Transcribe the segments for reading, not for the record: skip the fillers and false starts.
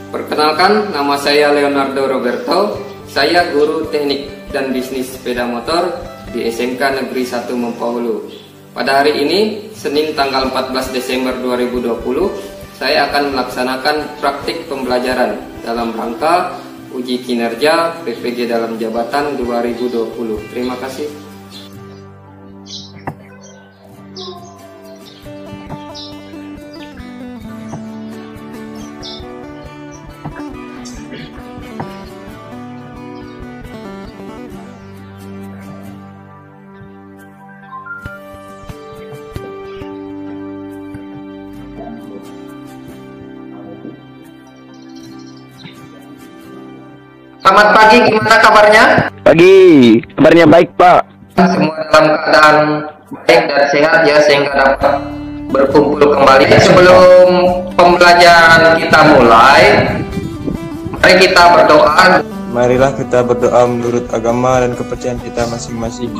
Perkenalkan, nama saya Leonardo Roberto. Saya guru teknik dan bisnis sepeda motor di SMK Negeri 1 Mempawulu. Pada hari ini, Senin tanggal 14 Desember 2020, saya akan melaksanakan praktik pembelajaran dalam rangka uji kinerja PPG dalam jabatan 2020. Terima kasih. Selamat pagi, gimana kabarnya? Pagi, kabarnya baik Pak. Semua dalam keadaan baik dan sehat ya, sehingga dapat berkumpul kembali. Sebelum pembelajaran kita mulai, mari kita berdoa. Marilah kita berdoa menurut agama dan kepercayaan kita masing-masing.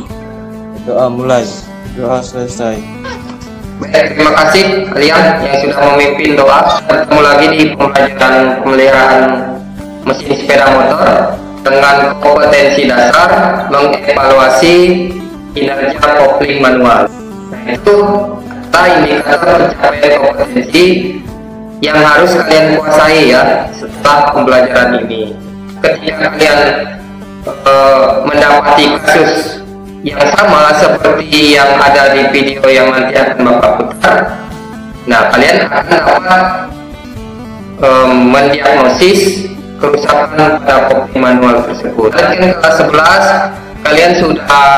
Doa mulai, doa selesai. Baik, terima kasih kalian yang sudah memimpin doa. Bertemu lagi di pembelajaran pemeliharaan mesin sepeda motor dengan kompetensi dasar mengevaluasi kinerja kopling manual. Itu kata indikator pencapaian kompetensi yang harus kalian kuasai ya setelah pembelajaran ini. Ketika kalian mendapati kasus yang sama seperti yang ada di video yang nanti akan Bapak putar, nah kalian akan dapat mendiagnosis kerusakan pada kopling manual tersebut. Dan kelas 11 kalian sudah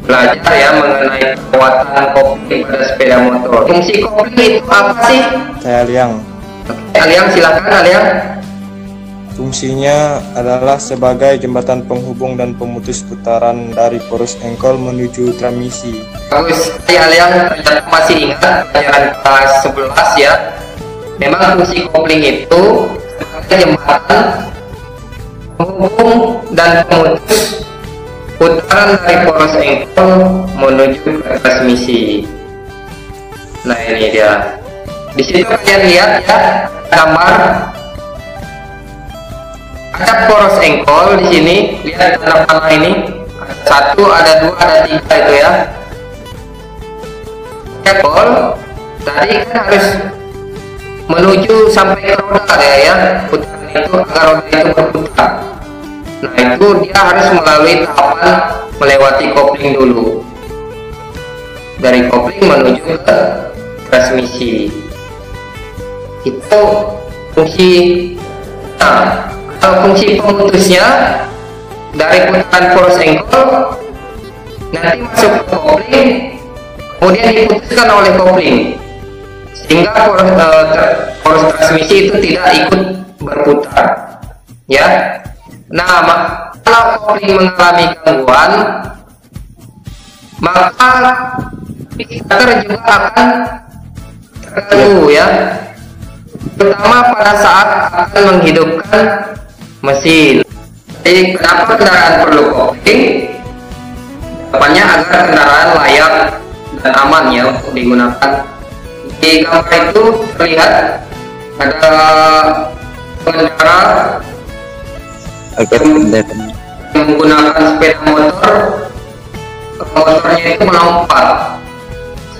belajar ya mengenai perawatan kopling pada sepeda motor. Fungsi kopling itu apa sih? Saya Liang. Aliang, silakan Aliang. Fungsinya adalah sebagai jembatan penghubung dan pemutus putaran dari poros engkol menuju transmisi. Bagus, Aliang ternyata masih ingat pelajaran kelas 11 ya. Memang fungsi kopling itu jembatan penghubung dan pemutus putaran dari poros engkol menuju ke transmisi. Nah ini dia. Di situ kalian lihat ya gambar ada poros engkol di sini. Lihat tanda panah ini. Ada 1, ada 2, ada 3 itu ya. Engkol tadi kan harus menuju sampai ke roda ya, putaran itu agar roda itu berputar. Nah itu dia harus melalui tahapan melewati kopling dulu, dari kopling menuju ke transmisi. Itu fungsi. Nah kalau fungsi pemutusnya dari putaran poros engkol nanti masuk ke kopling, kemudian diputuskan oleh kopling sehingga poros transmisi itu tidak ikut berputar ya. Nah kalau kopling mengalami gangguan, maka starter juga akan terganggu ya, terutama pada saat akan menghidupkan mesin. Jadi kenapa kendaraan perlu kopling? Depannya agar kendaraan layak dan aman ya untuk digunakan. Di gambar itu terlihat ada pengendara yang menggunakan sepeda motor, motornya itu melompat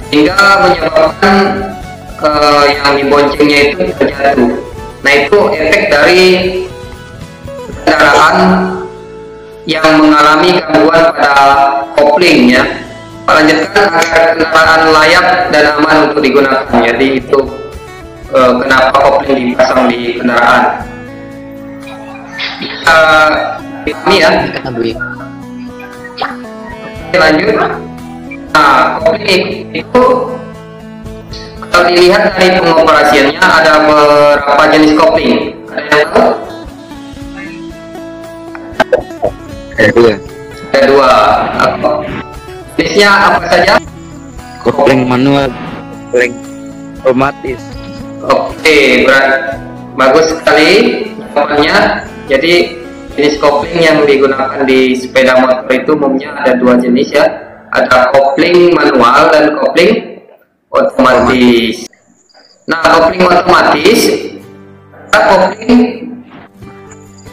sehingga menyebabkan yang diboncengnya itu terjatuh. Nah itu efek dari kendaraan yang mengalami gangguan pada kopling ya. Lanjutkan agar kendaraan layak dan aman untuk digunakan. Jadi itu kenapa kopling dipasang di kendaraan. Ini ya. Lanjut. Nah kopling itu kalau dilihat dari pengoperasiannya ada beberapa jenis kopling. Ada yang tahu? Ada dua. Jenisnya apa saja? Kopling manual, kopling otomatis. Oke, bagus sekali jawabannya. Jadi jenis kopling yang digunakan di sepeda motor itu umumnya ada 2 jenis ya. Ada kopling manual dan kopling otomatis. Nah, kopling otomatis adalah kopling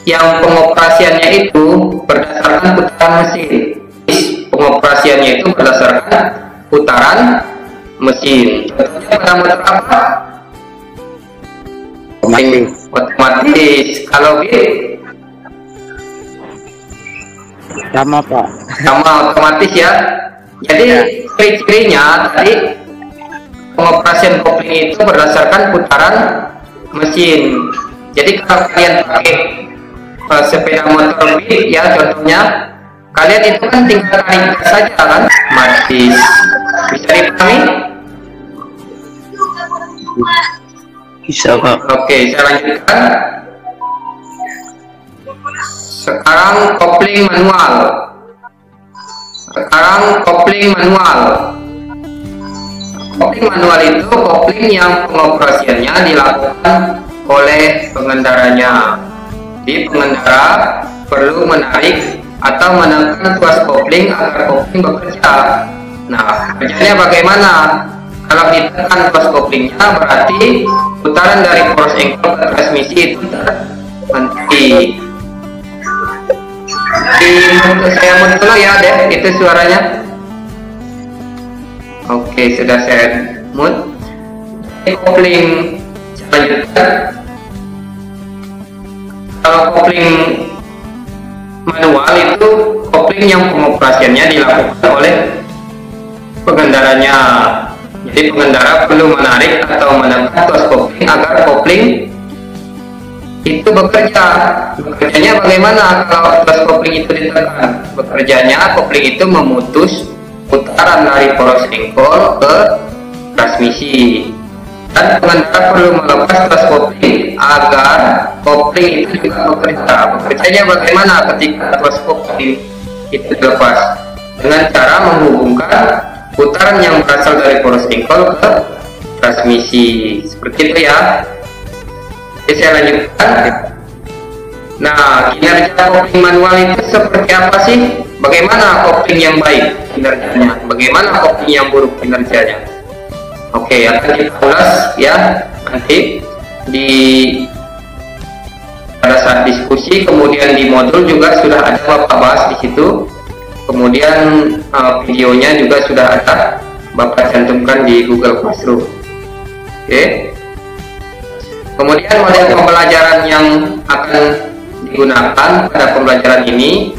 yang pengoperasiannya itu berdasarkan putaran mesin. Pengoperasiannya itu berdasarkan putaran mesin. Contohnya pada motor apa? Otomatis. Kalau gitu Sama Pak. sama otomatis ya. Jadi ciri-cirinya tadi pengoperasian kopling itu berdasarkan putaran mesin. Jadi kalau kalian pakai sepeda motor beat ya contohnya, kalian itu kan tinggal tarik gas saja kan, otomatis. Bisa dipahami? Bisa Pak. Oke, saya lanjutkan. Sekarang kopling manual. Kopling manual itu kopling yang pengoperasiannya dilakukan oleh pengendaranya. Jadi pengendara perlu menarik atau menekan tuas kopling agar kopling bekerja. Nah, kerjanya bagaimana? Kalau ditekan tuas koplingnya berarti putaran dari poros engkol ke transmisi itu terhenti. Saya mute dulu ya, Dek, itu suaranya. Oke, sudah saya mute. Kopling selanjutnya. Kalau kopling manual itu kopling yang pengoperasiannya dilakukan oleh pengendaranya. Jadi pengendara perlu menarik atau menekan tuas kopling agar kopling itu bekerja. Bekerjanya bagaimana kalau tuas kopling itu ditekan? Bekerjanya kopling itu memutus putaran dari poros engkol ke transmisi. Dan pengendara perlu melepas tuas kopling agar kopling itu juga bekerja. Bekerjanya bagaimana ketika tuas kopling itu dilepas? Dengan cara menghubungkan putaran yang berasal dari poros engkol ke transmisi. Seperti itu ya. Oke, saya lanjutkan. Nah, kinerja kopling manual itu seperti apa sih? Bagaimana kopling yang baik kinerjanya? Bagaimana kopling yang buruk kinerjanya? Oke, akan kita ulas ya nanti pada saat diskusi, kemudian di modul juga sudah ada Bapak bahas di situ. Kemudian videonya juga sudah ada Bapak cantumkan di Google Classroom. Oke. Kemudian model pembelajaran yang akan digunakan pada pembelajaran ini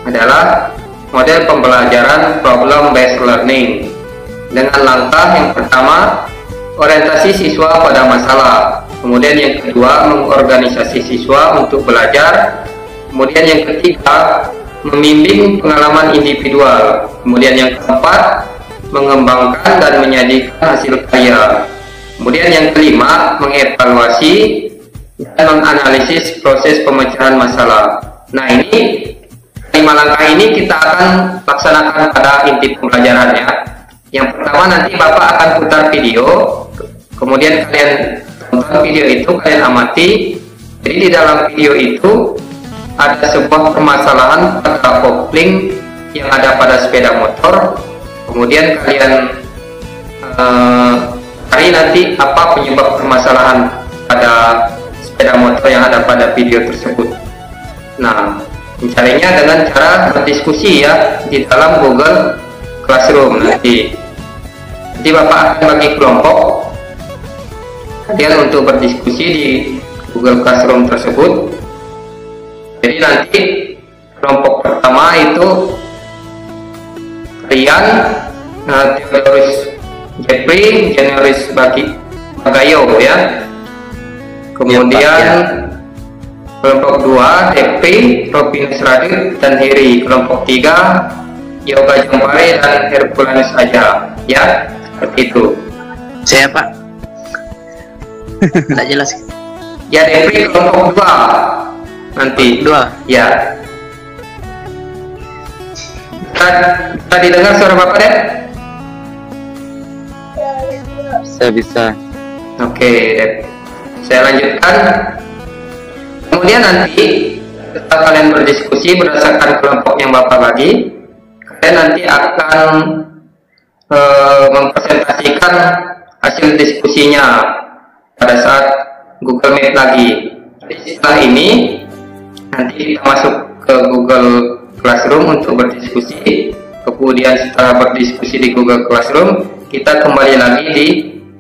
adalah model pembelajaran problem based learning dengan langkah yang pertama orientasi siswa pada masalah, kemudian yang kedua mengorganisasi siswa untuk belajar, kemudian yang ketiga membimbing pengalaman individual, kemudian yang keempat mengembangkan dan menyajikan hasil karya, kemudian yang kelima mengevaluasi dan menganalisis proses pemecahan masalah. Nah, ini 5 langkah ini kita akan laksanakan pada inti pembelajarannya. Yang pertama nanti Bapak akan putar video, kemudian kalian tonton video itu, kalian amati. Jadi di dalam video itu ada sebuah permasalahan pada kopling yang ada pada sepeda motor, kemudian kalian cari nanti apa penyebab permasalahan pada sepeda motor yang ada pada video tersebut. Nah, mencarinya dengan cara berdiskusi ya di dalam Google Classroom. Nanti Bapak akan bagi kelompok kalian untuk berdiskusi di Google Classroom tersebut. Jadi nanti kelompok pertama itu kalian Theodorus Jeffrey, Generis Bagayo ya. Kemudian kelompok 2 Devi, Robinus Radit dan Heri. Kelompok 3 Yoga Jambare dan Herculanus aja ya, seperti itu. Saya Pak. Tak jelas. Ya, Devi kelompok 2 nanti 2 ya. Bisa didengar suara Bapak deh? bisa. Oke, saya lanjutkan. Kemudian nanti setelah kalian berdiskusi berdasarkan kelompok yang Bapak bagi, kalian nanti akan mempresentasikan hasil diskusinya pada saat Google Meet lagi. Jadi setelah ini Nanti kita masuk ke Google Classroom untuk berdiskusi. Kemudian setelah berdiskusi di Google Classroom, kita kembali lagi di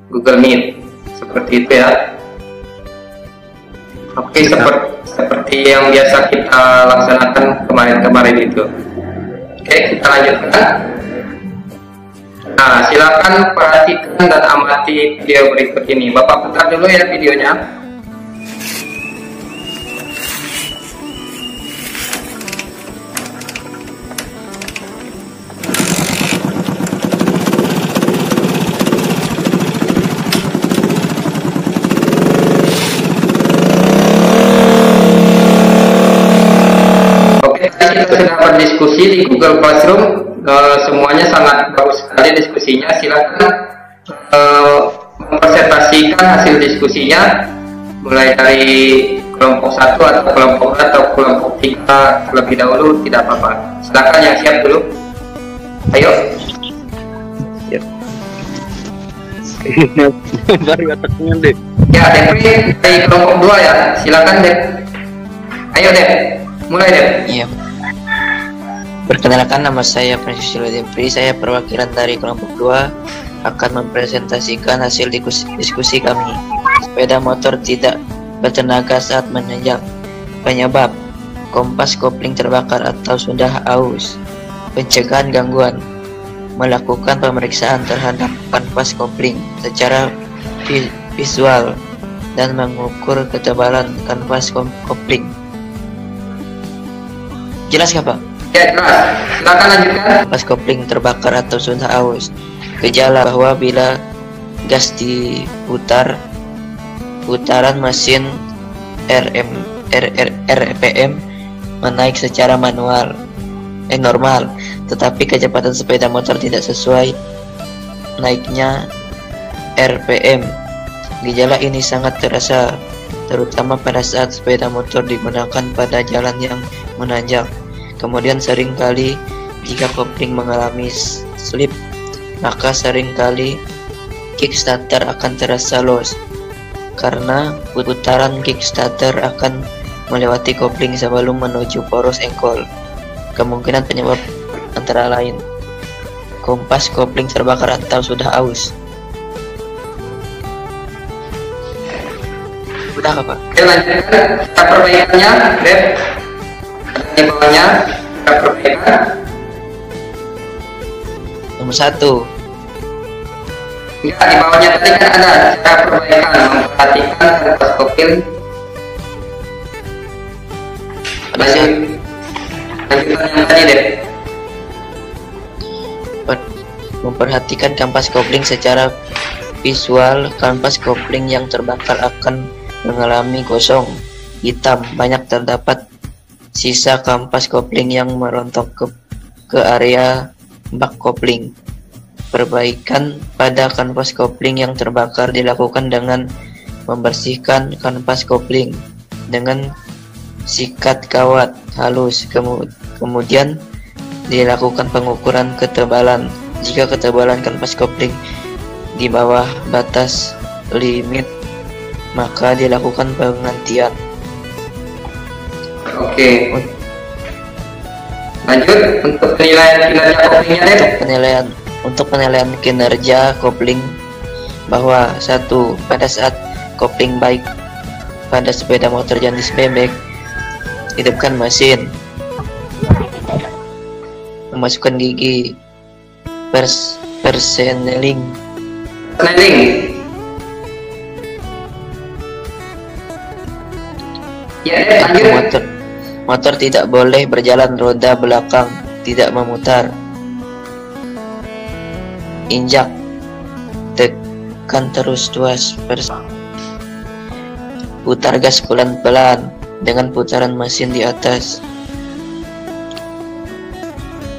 Google Meet. Seperti itu ya. Oke, seperti yang biasa kita laksanakan kemarin-kemarin itu. Oke, kita lanjutkan. Nah, silakan perhatikan dan amati video berikut ini. Bapak putar dulu ya videonya. Kita sudah berdiskusi di Google Classroom, semuanya sangat bagus sekali diskusinya. Silakan mempresentasikan hasil diskusinya mulai dari kelompok 1 atau kelompok 2 atau kelompok 3 terlebih dahulu, tidak apa-apa. Silakan yang siap dulu. Ayo. Baru otaknya deh. Ya, Depri dari kelompok 2 ya. Silakan Dep. Ayo Dep. Mulai Dep. Iya. Perkenalkan, nama saya Francisco Depri. Saya perwakilan dari kelompok 2 akan mempresentasikan hasil diskusi kami. Sepeda motor tidak bertenaga saat menanjak. Penyebab: kompas kopling terbakar atau sudah aus. Pencegahan gangguan: melakukan pemeriksaan terhadap kanvas kopling secara visual dan mengukur ketebalan kanvas kopling. Jelas nggak Pak? Ya, jelas. Silakan lanjutkan. Kanvas kopling terbakar atau sudah aus. Gejala bahwa bila gas diputar, putaran mesin RPM menaik secara normal, tetapi kecepatan sepeda motor tidak sesuai naiknya RPM. Gejala ini sangat terasa, terutama pada saat sepeda motor digunakan pada jalan yang menanjak. Kemudian seringkali jika kopling mengalami slip, maka seringkali kickstarter akan terasa los, karena putaran kickstarter akan melewati kopling sebelum menuju poros engkol. Kemungkinan penyebab antara lain kompas kopling terbakar atau sudah aus. Udah apa? Oke, lanjutkan. Kita perbaikannya, Dep. Di bawahnya kita perbaikan. Nomor 1, Enggak, di bawahnya tadi kan ada cara perbaikan, memperhatikan kanvas kopling. Lanjutkan yang tadi Dep. memperhatikan kanvas kopling secara visual. Kanvas kopling yang terbakar akan mengalami gosong hitam. Banyak terdapat sisa kanvas kopling yang merontok ke area bak kopling. Perbaikan pada kanvas kopling yang terbakar dilakukan dengan membersihkan kanvas kopling dengan sikat kawat halus. Kemudian dilakukan pengukuran ketebalan. Jika ketebalan kanvas kopling di bawah batas limit, maka dilakukan penggantian. Oke. Lanjut untuk penilaian kinerja koplingnya Dep. Untuk penilaian kinerja kopling, bahwa 1. Pada saat kopling baik pada sepeda motor jenis bebek, hidupkan mesin, memasukkan gigi, perseneling. Ya, lanjut. Motor tidak boleh berjalan, roda belakang tidak memutar. Injak, tekan terus 2%. Putar gas pelan-pelan dengan putaran mesin di atas.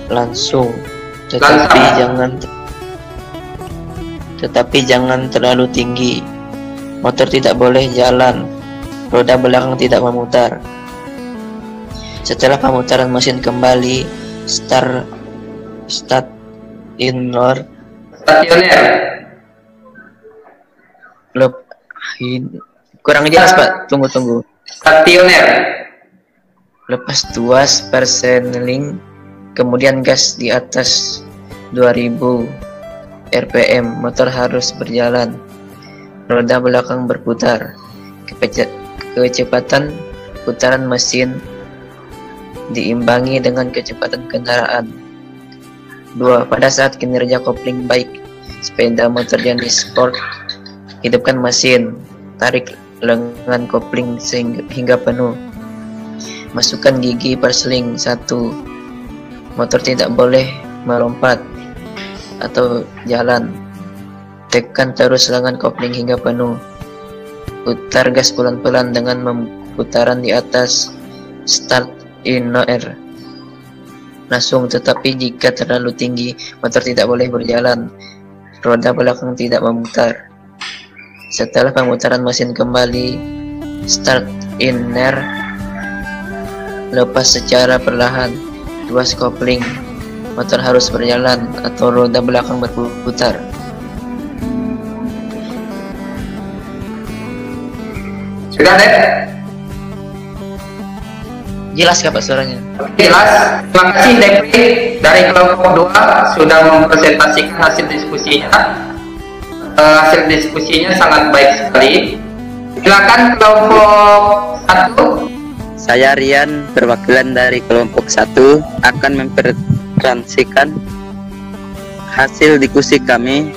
Langsung, tetapi jangan terlalu tinggi. Motor tidak boleh jalan, roda belakang tidak memutar. Setelah pemutaran mesin kembali, stationer. Kurang jelas Pak, tunggu. Stationer. lepas tuas perseneling, kemudian gas di atas 2000 rpm, motor harus berjalan, roda belakang berputar, kecepatan putaran mesin diimbangi dengan kecepatan kendaraan. 2. Pada saat kinerja kopling baik sepeda motor jenis sport, hidupkan mesin, tarik lengan kopling hingga penuh, masukkan gigi persling 1. Motor tidak boleh melompat atau jalan, tekan terus lengan kopling hingga penuh, putar gas pelan-pelan dengan putaran di atas start in no air langsung, tetapi jika terlalu tinggi motor tidak boleh berjalan, roda belakang tidak memutar. Setelah pemutaran mesin kembali start in air, lepas secara perlahan tuas kopling, motor harus berjalan atau roda belakang berputar. Sudah deh? Jelas gak Pak suaranya? Jelas. Terima kasih Depri dari kelompok 2 sudah mempresentasikan hasil diskusinya. Hasil diskusinya sangat baik sekali. Silakan kelompok 1. Saya Rian, perwakilan dari kelompok 1, akan mempresentasikan hasil diskusi kami.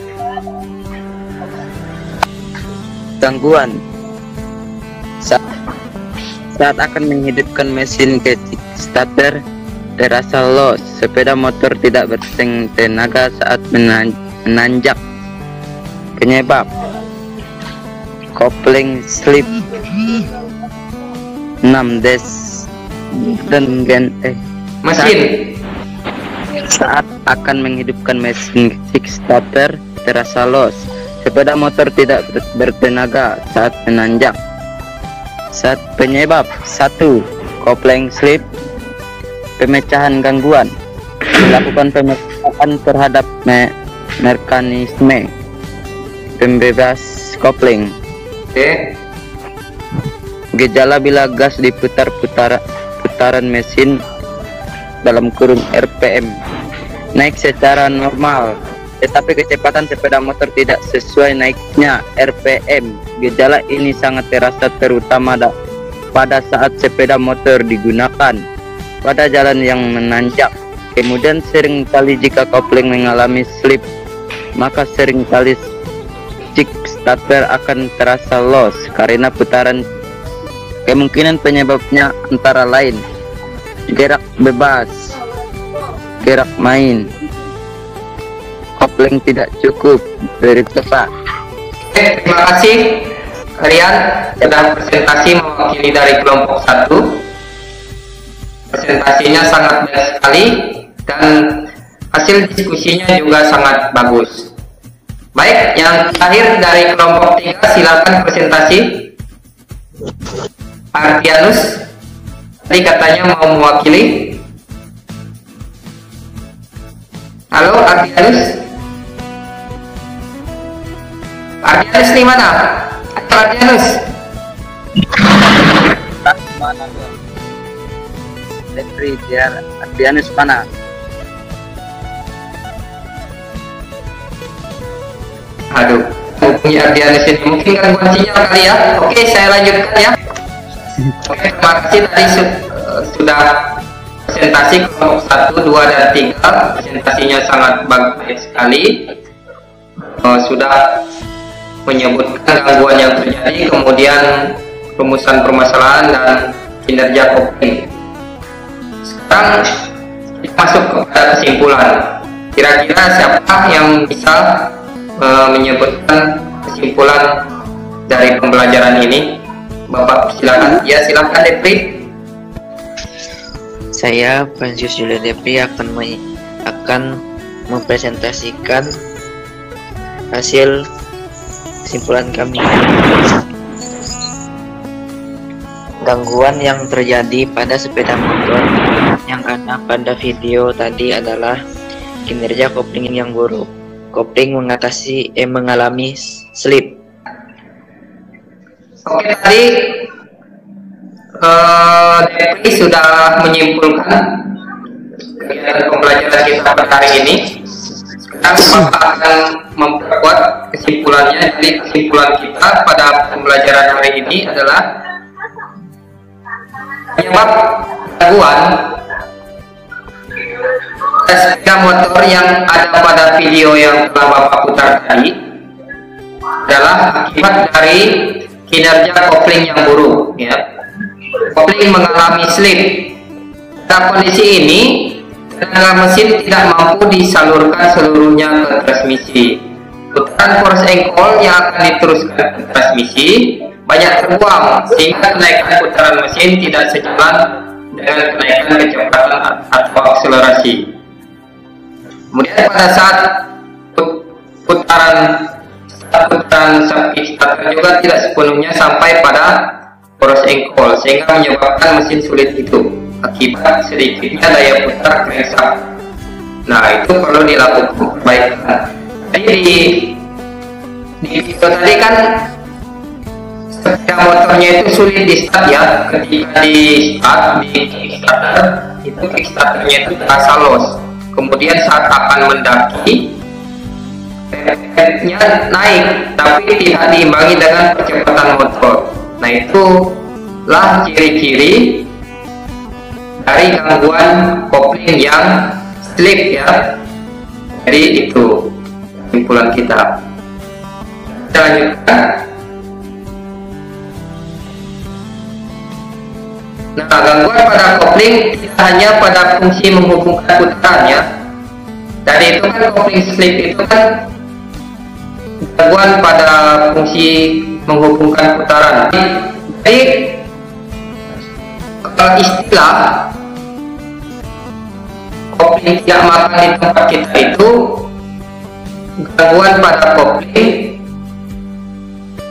Gangguan saat akan menghidupkan mesin kickstarter terasa loss, sepeda motor tidak bertenaga saat menanjak. Penyebab kopling slip 6 dan Mesin saat akan menghidupkan mesin kickstarter terasa loss, sepeda motor tidak bertenaga saat menanjak. Saat penyebab 1. Kopling slip, pemecahan gangguan, dilakukan pemecahan terhadap mekanisme pembebas kopling. Oke. Gejala bila gas diputar putaran mesin dalam kurung RPM naik secara normal, tetapi kecepatan sepeda motor tidak sesuai naiknya RPM. Gejala ini sangat terasa terutama pada saat sepeda motor digunakan pada jalan yang menanjak. Kemudian seringkali jika kopling mengalami slip, maka seringkali kickstarter akan terasa loss karena putaran. Kemungkinan penyebabnya antara lain gerak bebas, gerak main, kopling tidak cukup dari tepat. Oke, terima kasih Rian sudah presentasi mewakili dari kelompok 1. Presentasinya sangat baik sekali dan hasil diskusinya juga sangat bagus. Baik, yang terakhir dari kelompok 3, silakan presentasi. Ardianus tadi katanya mau mewakili. Halo Ardianus. Ardianus di mana? Ardianus. Mana dong? Depri, biar Ardianus mana? Aduh, hubungi Ardianus ini mungkin gangguan sinyal kali ya. Oke, saya lanjutkan ya. Oke, terima kasih tadi sudah presentasi kelompok 1, 2, dan 3. Presentasinya sangat bagus sekali. Sudah menyebutkan gangguan yang terjadi, kemudian rumusan permasalahan dan kinerja kopling. Sekarang kita masuk kepada kesimpulan. Kira-kira siapa yang bisa menyebutkan kesimpulan dari pembelajaran ini? Bapak silakan. Ya, silakan Depri. Saya Francis Julian Depri akan mempresentasikan hasil kesimpulan kami. Gangguan yang terjadi pada sepeda motor yang ada pada video tadi adalah kinerja kopling yang buruk. Kopling mengalami slip. Oke, tadi Depri sudah menyimpulkan kegiatan pembelajaran kita pada hari ini. Sekarang Bapak akan memperkuat kesimpulannya. Jadi kesimpulan kita pada pembelajaran hari ini adalah penyebab gangguan sepeda motor yang ada pada video yang telah Bapak putar tadi adalah akibat dari kinerja kopling yang buruk, ya. Kopling mengalami slip. Pada kondisi ini, tenaga mesin tidak mampu disalurkan seluruhnya ke transmisi. Putaran force angle yang akan diteruskan ke transmisi banyak terbuang, sehingga kenaikan putaran mesin tidak sejalan dengan kenaikan kecepatan atau akselerasi. Kemudian pada saat putaran kickstarter juga tidak sepenuhnya sampai pada force angle, sehingga menyebabkan mesin sulit itu akibat sedikitnya daya putar crankshaft. Nah, itu perlu dilakukan perbaikan. Jadi di video tadi kan sepeda motornya itu sulit di start, ya. Ketika di start di kickstarter itu kickstarternya itu terasa los. Kemudian saat akan mendaki nya naik tapi tidak diimbangi dengan percepatan motor. Nah, itulah ciri-ciri dari gangguan kopling yang slip, ya. Jadi itu kesimpulan kita. Kita lanjutkan. Nah, gangguan pada kopling tidak hanya pada fungsi menghubungkan putarannya. Tadi itu kan kopling slip itu kan gangguan pada fungsi menghubungkan putaran. Jadi istilah kopling tidak makan di tempat kita itu gangguan pada kopling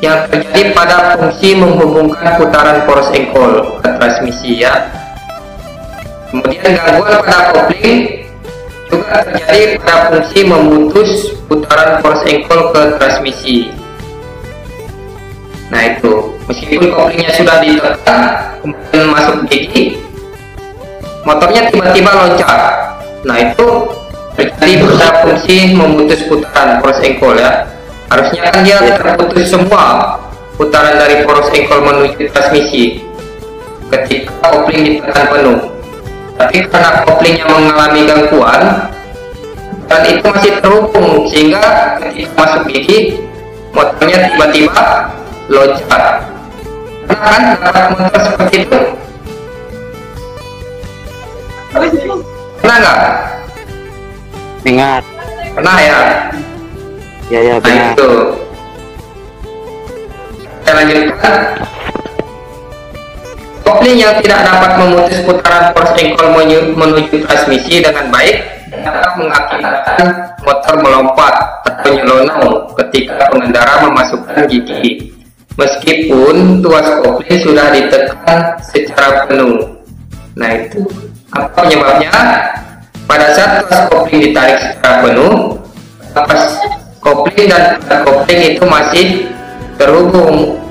yang terjadi pada fungsi menghubungkan putaran force angle ke transmisi, ya. Kemudian gangguan pada kopling juga terjadi pada fungsi memutus putaran force angle ke transmisi. Nah, itu meskipun koplingnya sudah ditekan kemudian masuk gigi, motornya tiba-tiba loncat. Nah, itu terjadi pada fungsi memutus putaran force angle, ya. Harusnya kan dia terputus semua putaran dari force angle menuju transmisi ketika kopling ditekan penuh. Tapi karena koplingnya mengalami gangguan dan itu masih terhubung, sehingga ketika masuk gigi motornya tiba-tiba loncat. Pernah kan dapat motor seperti itu? Pernah nggak? Ingat. Pernah, ya? Ya, Nah, benar. itu. Kita lanjutkan. Kopling yang tidak dapat memutus putaran force angle menuju transmisi dengan baik dapat mengakibatkan motor melompat atau nyelonong ketika pengendara memasukkan gigi, meskipun tuas kopling sudah ditekan secara penuh. Nah, itu apa penyebabnya? Pada saat tuas kopling ditarik secara penuh, pas kopling dan kopling itu masih terhubung.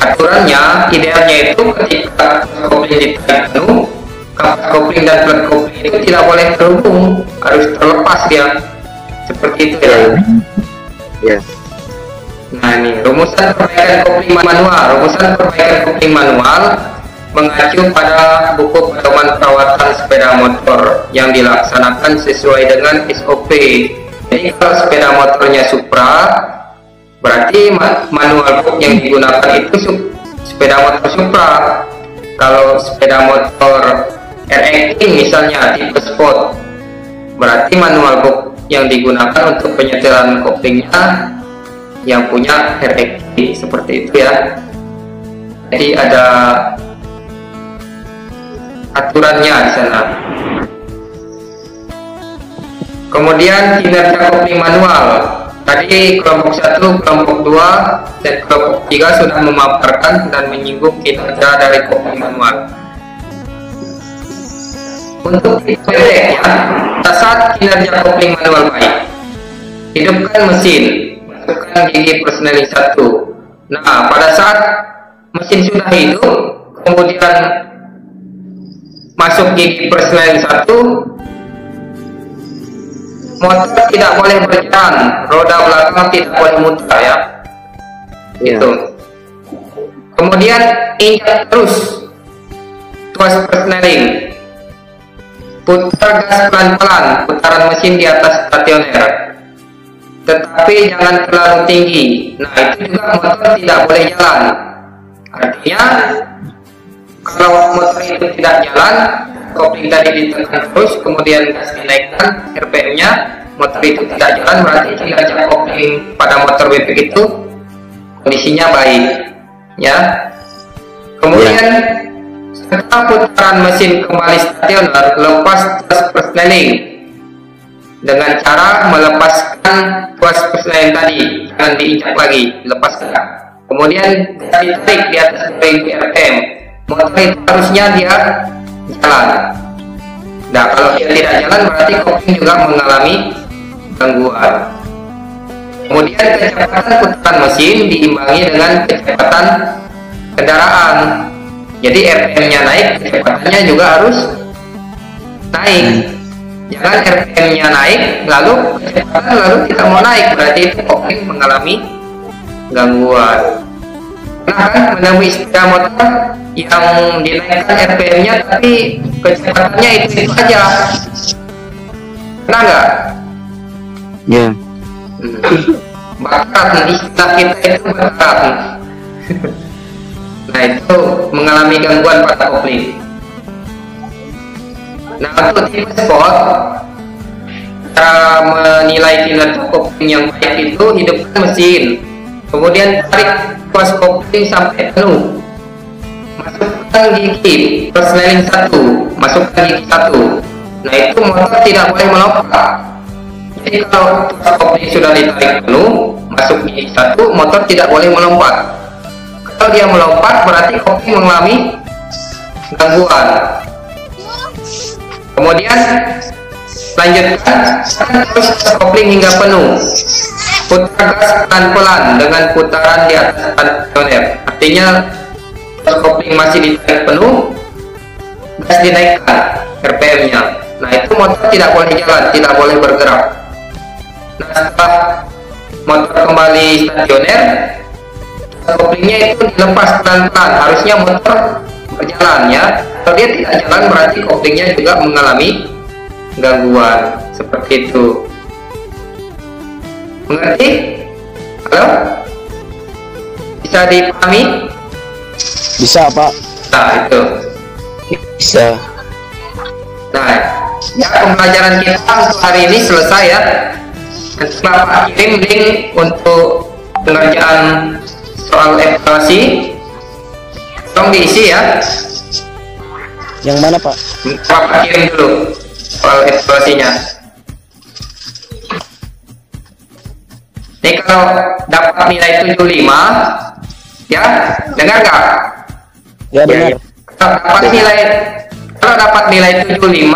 Aturannya, idealnya itu ketika kopling ditarik penuh, kapas kopling dan plat kopling itu tidak boleh terhubung, harus terlepas dia, seperti itu, ya. Ya. Nah, ini rumusan perbaikan kopling manual. Rumusan perbaikan kopling manual mengacu pada buku pedoman perawatan sepeda motor yang dilaksanakan sesuai dengan SOP. Jadi kalau sepeda motornya Supra, berarti manual book yang digunakan itu sepeda motor Supra. Kalau sepeda motor RX misalnya tipe Sport, berarti manual book yang digunakan untuk penyetelan koplingnya yang punya RX, seperti itu, ya. Jadi ada aturannya di sana. Kemudian kinerja kopling manual. Tadi kelompok 1, kelompok 2, dan kelompok 3 sudah memaparkan dan menyinggung kinerja dari kopling manual. Untuk pendek, ya, pada saat kinerja kopling manual baik, hidupkan mesin, masukkan gigi persneling 1. Nah, pada saat mesin sudah hidup, kemudian masuk gigi persneling 1, motor tidak boleh berjalan, roda belakang tidak boleh muter ya. Itu. Kemudian injak terus tuas persneling, putar gas pelan-pelan, putaran mesin di atas stasioner, tetapi jangan terlalu tinggi. Nah, itu juga motor tidak boleh jalan. Artinya kalau motor itu tidak jalan, kopling tadi ditekan terus, kemudian gas dinaikkan RPM-nya, motor itu tidak jalan, berarti kinerja kopling pada motor bebek itu kondisinya baik ya. Kemudian setelah putaran mesin kembali stasioner, lepas tuas persneling dengan cara melepaskan tuas persneling tadi, jangan diinjak lagi, lepaskan. Kemudian ditarik di atas 2000 rpm, motor itu harusnya dia jalan. Nah, kalau dia tidak jalan berarti kopling juga mengalami gangguan. Kemudian kecepatan putaran mesin diimbangi dengan kecepatan kendaraan. Jadi RPM-nya naik, kecepatannya juga harus naik. Jangan RPM-nya naik, lalu kecepatan lalu kita mau naik, berarti itu kopling mengalami gangguan. Pernah kan menemui sepeda motor yang dinaikkan RPM-nya tapi kecepatannya itu aja? Pernah nggak? Ya. Bakat, istilah kita itu bakat. Nah, itu mengalami gangguan pada kopling. Nah, untuk tipe sport, cara menilai kinerja kopling yang baik itu hidupkan mesin, kemudian tarik tuas kopling sampai penuh, masukkan gigi persneling 1, masukkan gigi 1. Nah, itu motor tidak boleh melompat. Jadi kalau tuas kopling sudah ditarik penuh, masuk gigi 1, motor tidak boleh melompat. Kalau dia melompat berarti kopling mengalami gangguan. Kemudian lanjutkan terus kopling hingga penuh. Putar gas pelan-pelan dengan putaran di atas stasioner. Artinya kopling masih ditarik penuh, gas dinaikkan RPM-nya. Nah, itu motor tidak boleh jalan, tidak boleh bergerak. Nah, setelah motor kembali stasioner, koplingnya itu dilepas pelan-pelan, harusnya motor berjalan ya. Kalau dia tidak jalan berarti koplingnya juga mengalami gangguan seperti itu. Mengerti? Halo? Bisa dipahami? Bisa, Pak. Nah, itu. Bisa. Nah, ya pembelajaran kita untuk hari ini selesai ya. Nanti Bapak kirim link untuk pengerjaan soal evaluasi, tolong diisi ya. Yang mana, Pak? Bapak kirim dulu soal evaluasinya. Ini kalau dapat nilai 75 ya, dengar nggak? Ya, dengar. Kalau dapat nilai 75,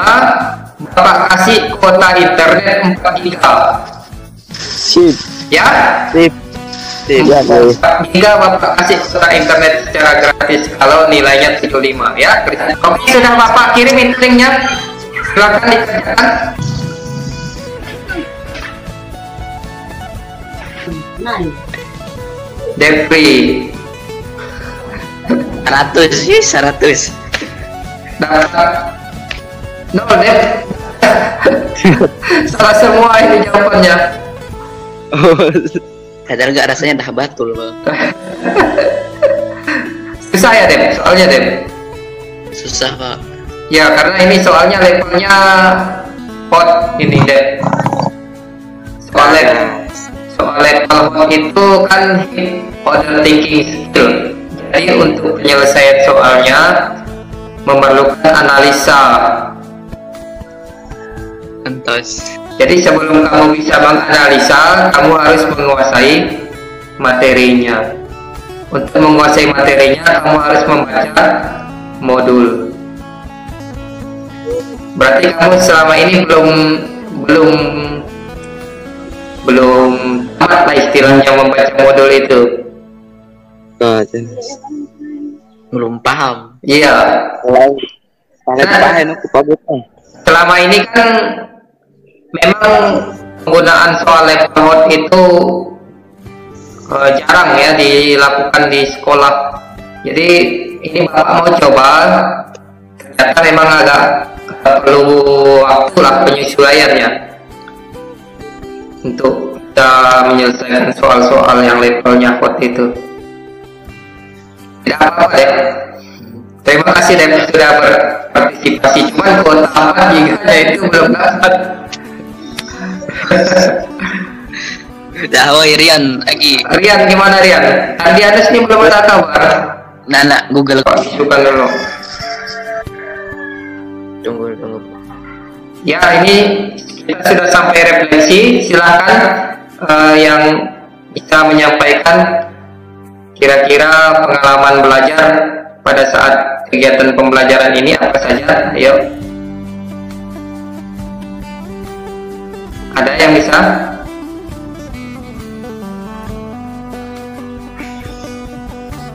Bapak kasih kuota internet 4 GB Sip. ya. Sip. Ya, baik. 4 GB Bapak kasih kuota internet secara gratis kalau nilainya 75 ya. Oke, sudah Bapak kirim itu linknya, silakan dikerjakan. Depri 100. dapat 0 Dep. Salah semua ini jawabannya. Kadang nggak rasanya dah batul, Bang. Susah ya Dep, soalnya Dep. Susah, Pak. Ya karena ini soalnya levelnya hot ini Dep. Soal level hot itu kan order thinking skill. Jadi untuk penyelesaian soalnya memerlukan analisa. Entos. Jadi sebelum kamu bisa menganalisa, kamu harus menguasai materinya. Untuk menguasai materinya, kamu harus membaca modul. Berarti kamu selama ini belum tamat lah istilahnya membaca modul itu. Belum paham. Iya. Selama ini kan memang penggunaan soal level hot itu jarang ya dilakukan di sekolah. Jadi ini Bapak mau coba, ternyata memang agak perlu waktu lah penyesuaiannya untuk kita menyelesaikan soal-soal yang levelnya hot itu. Tidak apa-apa deh. Terima kasih deh sudah berpartisipasi. Cuman kuota 4 giga itu belum dapat. Dah, woi Rian lagi. Rian gimana Rian? Andi Anes ini belum ada kabar. Nana Google. Bukan dulu. Tunggu. Ya ini kita sudah sampai refleksi. Silakan yang bisa menyampaikan kira-kira pengalaman belajar pada saat kegiatan pembelajaran ini apa saja. Ayo. Ada yang bisa?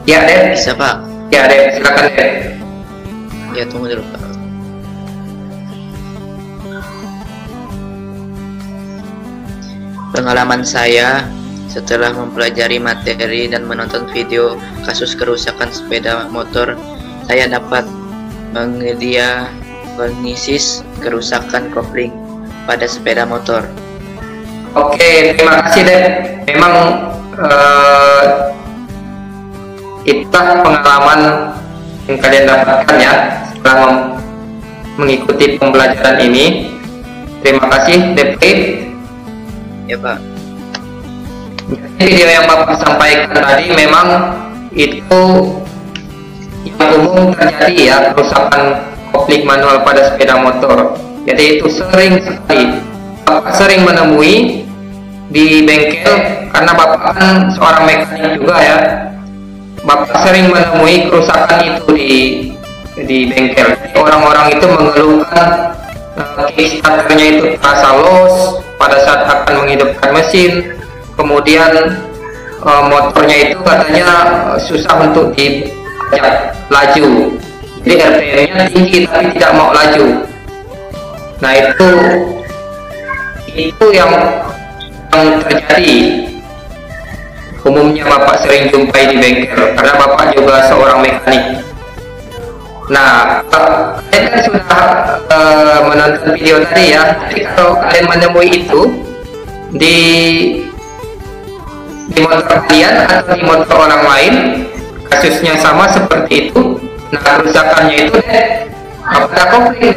Ya, Dep. Bisa, Pak? Ya, Dep. Silakan, Dep. Ya, tunggu dulu, Pak. Pengalaman saya setelah mempelajari materi dan menonton video kasus kerusakan sepeda motor, saya dapat mengdiagnosis kerusakan kopling pada sepeda motor. Oke, terima kasih, Dep. Memang itulah pengalaman yang kalian dapatkan ya setelah mengikuti pembelajaran ini. Terima kasih, Dep. Ya, Pak. Video yang Bapak sampaikan tadi memang itu yang umum terjadi ya, kerusakan kopling manual pada sepeda motor. Jadi itu sering sekali Bapak sering menemui di bengkel, karena Bapak kan seorang mekanik juga ya. Bapak sering menemui kerusakan itu di bengkel. Orang-orang itu mengeluhkan kickstarternya itu terasa loss pada saat akan menghidupkan mesin. Kemudian motornya itu katanya susah untuk diajak laju. Jadi RPM-nya tinggi tapi tidak mau laju. Nah itu yang terjadi. Umumnya Bapak sering jumpai di bengkel karena Bapak juga seorang mekanik. Nah, kalian kan sudah menonton video tadi ya. Jadi kalau kalian menemui itu di motor kalian atau di motor orang lain, kasusnya sama seperti itu. Nah, kerusakannya itu pada kopling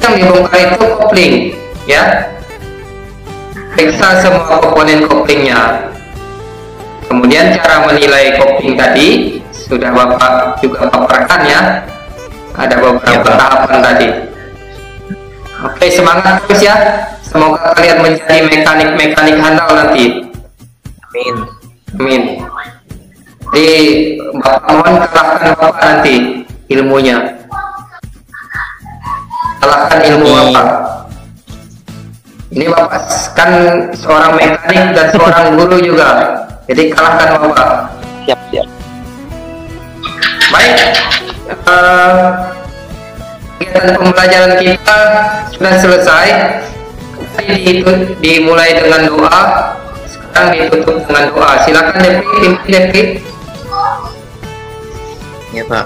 yang dibongkar itu kopling ya. Periksa semua komponen koplingnya. Kemudian cara menilai kopling tadi sudah Bapak juga paparkan ya. Ada beberapa tahapan tadi. Oke, semangat terus ya. Semoga kalian menjadi mekanik-mekanik handal nanti. Amin. Amin. Jadi Bapak mohon kalahkan Bapak nanti ilmunya. Kalahkan ilmu Bapak. Ini Bapak kan seorang mekanik dan seorang guru juga. Jadi kalahkan Bapak. Siap. Baik. Kegiatan pembelajaran kita sudah selesai. Tadi itu dimulai dengan doa. Sekarang ditutup dengan doa. Silakan Depi. Ya, Pak.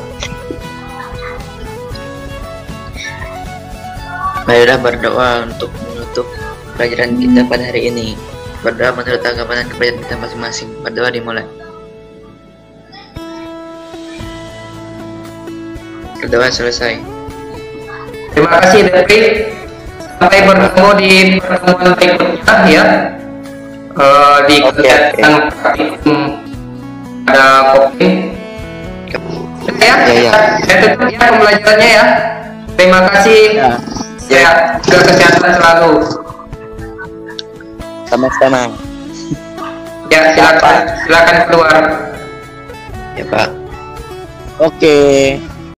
Marilah berdoa untuk menutup pelajaran kita pada hari ini. Berdoa menurut agama dan kepercayaan kita masing-masing. Berdoa dimulai. Berdoa selesai. Terima kasih Depi. Sampai bertemu di pertemuan berikutnya ya. Di kegiatan praktikum ada kopling. Ya. Saya tutup ya pembelajarannya ya. Terima kasih. Sehat, kesehatan selalu. Sama-sama. Ya, silakan keluar. Ya, Pak. Oke.